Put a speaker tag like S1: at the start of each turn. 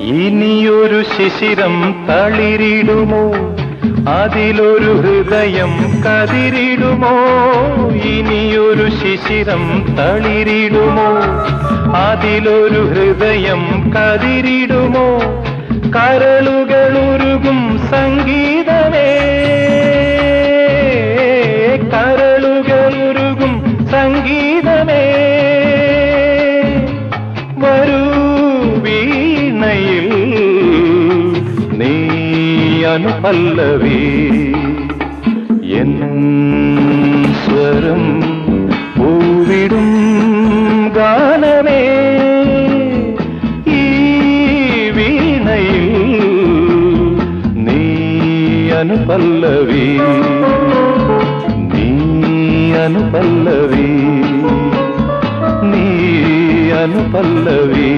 S1: ഇനിയൊരു ശിശിരം തളിരിടുമോ, അതിലൊരു ഹൃദയം കതിരിടുമോ? ഇനിയൊരു ശിശിരം തളിരിടുമോ, അതിലൊരു ഹൃദയം കതിരിടുമോ? കരളുകളുരുകും സംഗീതമേ, കരളുകളുരുകും സംഗീതമേ, വരൂ വീണയിൽ നീ അനുപല്ലവി. എൻ സ്വരം പൂവിടും ഗാനമേ, ഈ വീണയിൽ നീ അനുപല്ലവി, നീ അനുപല്ലവി, നീ അനുപല്ലവി.